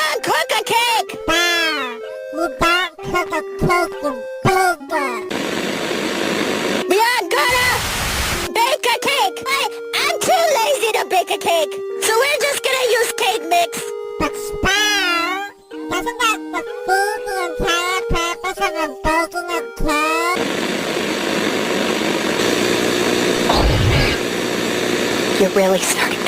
don't cook a cake! Bah! You don't cook a cake, you booger! You're gonna bake a cake! I'm too lazy to bake a cake, so we're just gonna use cake mix. But Sprout, doesn't that defeat the entire purpose of a baking a cake? You're really starting